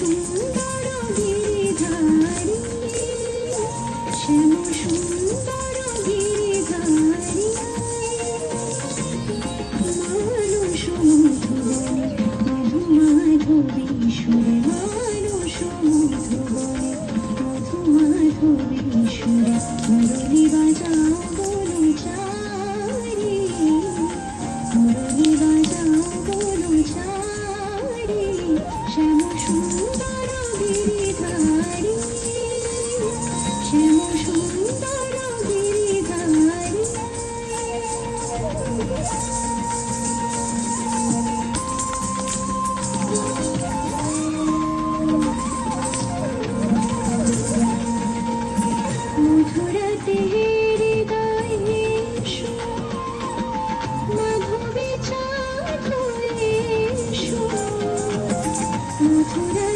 সুন্দর গিরিধারী, শ্যাম সুন্দর গিরিধারী, মানস মধুবনে মধু মাধবী সুরে, মানস মধুবনে মধু মাধবী সুরে, মুরলী বাজাও বলো চারি, মুরলী বাজাও বলো চারি, শ্যাম সুন্দর গিরিধারী, শ্যাম সুন্দর গিরিধারী। মধুরাতে হৃদয়ে এসো, মাধবী চাঁদ হয়ে এসো, মধুরা